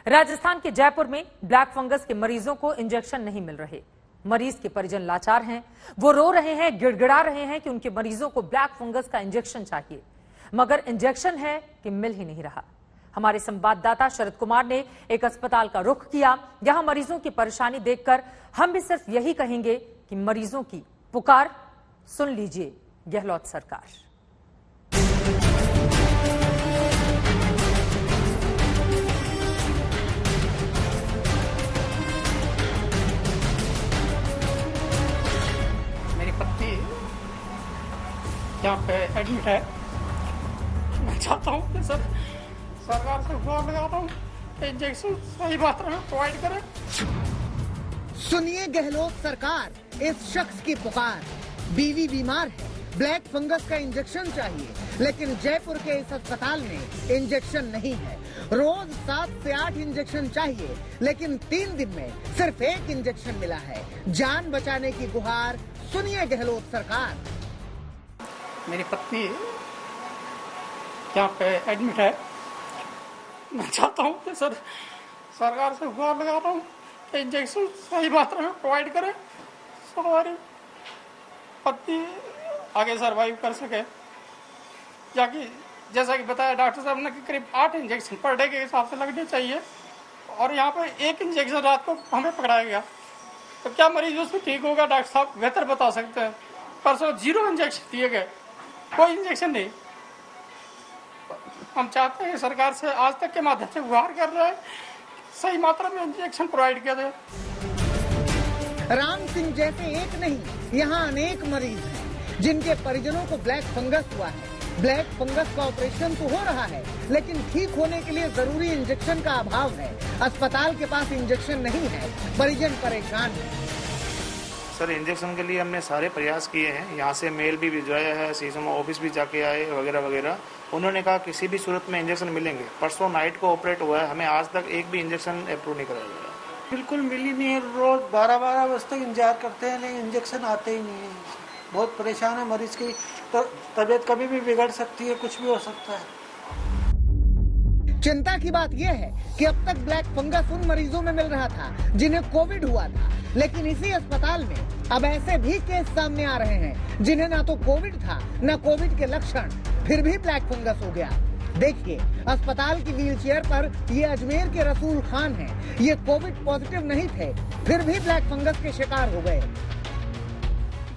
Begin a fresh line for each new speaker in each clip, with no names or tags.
राजस्थान के जयपुर में black fungus के मरीजों को इंजेक्शन नहीं मिल रहे। मरीज के परिजन लाचार हैं, वो रो रहे हैं, गिड़गिड़ा रहे हैं कि उनके मरीजों को ब्लैक फंगस का इंजेक्शन चाहिए, मगर इंजेक्शन है कि मिल ही नहीं रहा। हमारे संवाददाता शरद कुमार ने एक अस्पताल का रुख किया। यहां मरीजों की परेशानी देखकर हम भी सिर्फ यही कहेंगे कि मरीजों की पुकार सुन लीजिए गहलोत सरकार।
यहाँ पे एडमिट है। मैं चाहता हूँ कि सर सरकार से गुहार लगाता हूँ, इंजेक्शन सही मात्रा में प्रोवाइड करें।
सुनिए गहलोत सरकार, इस शख्स की पुकार। बीवी बीमार है, ब्लैक फंगस का इंजेक्शन चाहिए, लेकिन जयपुर के इस अस्पताल में इंजेक्शन नहीं है। रोज 7 से 8 इंजेक्शन चाहिए, लेकिन 3 दिन में सिर्फ 1 इंजेक्शन मिला है। जान बचाने की गुहार सुनिए गहलोत सरकार।
मेरी पत्नी यहाँ पे एडमिट है। मैं चाहता हूँ कि सर सरकार से गुहार लगाता हूँ, इंजेक्शन सही मात्रा में प्रोवाइड करें, हमारी पत्नी आगे सर्वाइव कर सके। जाकि जैसा कि बताया डॉक्टर साहब ने कि करीब 8 इंजेक्शन पर डे के हिसाब से लगने चाहिए, और यहाँ पे 1 इंजेक्शन रात को हमें पकड़ाया गया। तो क्या मरीज उसमें ठीक होगा? डॉक्टर साहब बेहतर बता सकते हैं। परसों 0 इंजेक्शन दिए गए, कोई इंजेक्शन नहीं। हम चाहते हैं सरकार से आज तक के माध्यम से गुहार कर रहे हैं, सही मात्रा में इंजेक्शन प्रोवाइड किया जाए।
राम सिंह जैसे एक नहीं, यहाँ अनेक मरीज हैं जिनके परिजनों को ब्लैक फंगस हुआ है। ब्लैक फंगस का ऑपरेशन तो हो रहा है, लेकिन ठीक होने के लिए जरूरी इंजेक्शन का अभाव है। अस्पताल के पास इंजेक्शन नहीं है, परिजन परेशान है।
सर, इंजेक्शन के लिए हमने सारे प्रयास किए हैं। यहाँ से मेल भी भिजवाया है, सीएमओ ऑफिस भी जाके आए वगैरह वगैरह। उन्होंने कहा किसी भी सूरत में इंजेक्शन मिलेंगे। परसों नाइट को ऑपरेट हुआ है, हमें आज तक एक भी इंजेक्शन अप्रूव नहीं कराया गया।
बिल्कुल मिली नहीं है। रोज 12-12 बजे तक इंतजार करते हैं, लेकिन इंजेक्शन आते ही नहीं है। बहुत परेशान है मरीज की। तो तबीयत कभी भी बिगड़ सकती है, कुछ भी हो सकता है।
चिंता की बात यह है कि अब तक ब्लैक फंगस उन मरीजों में मिल रहा था जिन्हें कोविड हुआ था, लेकिन इसी अस्पताल में अब ऐसे भी केस सामने आ रहे हैं जिन्हें ना तो कोविड था न कोविड के लक्षण, फिर भी ब्लैक फंगस हो गया। देखिए, अस्पताल की व्हीलचेयर पर ये अजमेर के रसूल खान हैं। ये कोविड पॉजिटिव नहीं थे, फिर भी ब्लैक फंगस के शिकार हो गए।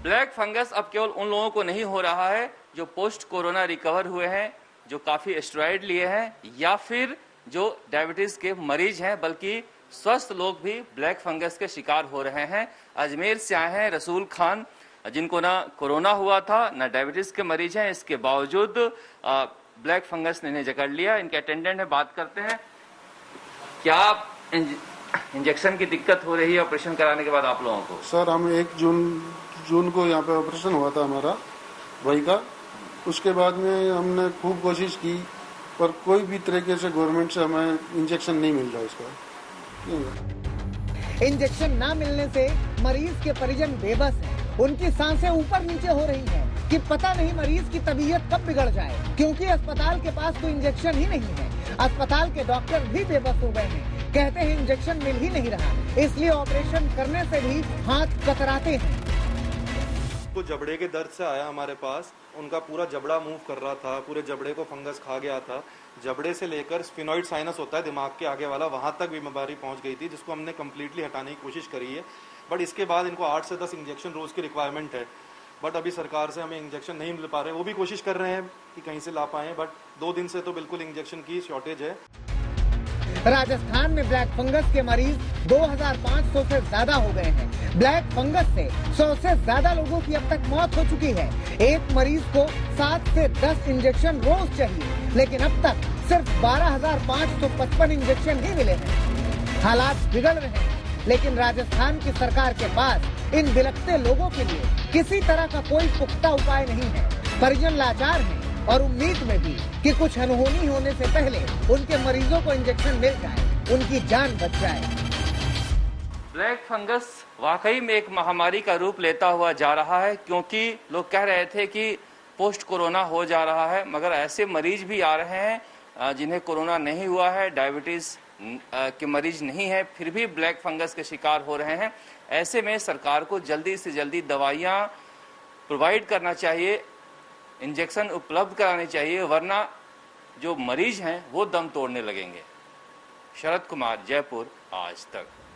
ब्लैक फंगस अब केवल उन लोगों को नहीं हो रहा है जो पोस्ट कोरोना रिकवर हुए हैं, जो काफी स्टेरॉइड लिए हैं, या फिर जो डायबिटीज के मरीज हैं, बल्कि स्वस्थ लोग भी ब्लैक फंगस के शिकार हो रहे हैं। अजमेर से आए हैं रसूल खान, जिनको ना कोरोना हुआ था ना डायबिटीज के मरीज हैं, इसके बावजूद ब्लैक फंगस ने इन्हें जकड़ लिया। इनके अटेंडेंट है, बात करते हैं। क्या इंजेक्शन की दिक्कत हो रही है ऑपरेशन कराने के बाद आप लोगों को?
सर, हम 1 जून को यहाँ पे ऑपरेशन हुआ था हमारा भाई का। उसके बाद में हमने खूब कोशिश की, पर कोई भी तरीके से गवर्नमेंट से हमें इंजेक्शन नहीं मिल रहा इसका।
इंजेक्शन ना मिलने से मरीज के परिजन बेबस हैं। उनकी सांसें ऊपर नीचे हो रही हैं कि पता नहीं मरीज की तबीयत कब बिगड़ जाए, क्योंकि अस्पताल के पास तो इंजेक्शन ही नहीं है। अस्पताल के डॉक्टर भी बेबस हो गए हैं, कहते हैं इंजेक्शन मिल ही नहीं रहा, इसलिए ऑपरेशन करने से भी हाथ कतराते हैं।
वो जबड़े के दर्द से आया हमारे पास, उनका पूरा जबड़ा मूव कर रहा था, पूरे जबड़े को फंगस खा गया था। जबड़े से लेकर स्फिनॉइड साइनस होता है दिमाग के आगे वाला, वहां तक भी बीमारी पहुंच गई थी, जिसको हमने कम्प्लीटली हटाने की कोशिश करी है। बट इसके बाद इनको 8 से 10 इंजेक्शन रोज की रिक्वायरमेंट है। बट अभी सरकार से हमें इंजेक्शन नहीं मिल पा रहे। वो भी कोशिश कर रहे हैं कि कहीं से ला पाए, बट 2 दिन से तो बिल्कुल इंजेक्शन की शॉर्टेज है।
राजस्थान में ब्लैक फंगस के मरीज 2500 से ज्यादा हो गए हैं। ब्लैक फंगस से 100 से ज्यादा लोगों की अब तक मौत हो चुकी है। एक मरीज को 7 से 10 इंजेक्शन रोज चाहिए, लेकिन अब तक सिर्फ 12,555 इंजेक्शन ही मिले हैं। हालात बिगड़ रहे हैं, लेकिन राजस्थान की सरकार के पास इन बिलखते लोगों के लिए किसी तरह का कोई पुख्ता उपाय नहीं है। परिजन लाचार हैं और उम्मीद में भी कि कुछ अनहोनी होने से पहले उनके मरीजों को इंजेक्शन मिल जाए, उनकी जान बच जाए।
ब्लैक फंगस वाकई में एक महामारी का रूप लेता हुआ जा रहा है, क्योंकि लोग कह रहे थे कि पोस्ट कोरोना हो जा रहा है, मगर ऐसे मरीज भी आ रहे हैं जिन्हें कोरोना नहीं हुआ है, डायबिटीज के मरीज नहीं है, फिर भी ब्लैक फंगस के शिकार हो रहे हैं। ऐसे में सरकार को जल्दी से जल्दी दवाइयाँ प्रोवाइड करना चाहिए, इंजेक्शन उपलब्ध कराने चाहिए, वरना जो मरीज हैं वो दम तोड़ने लगेंगे। शरद कुमार, जयपुर, आज तक।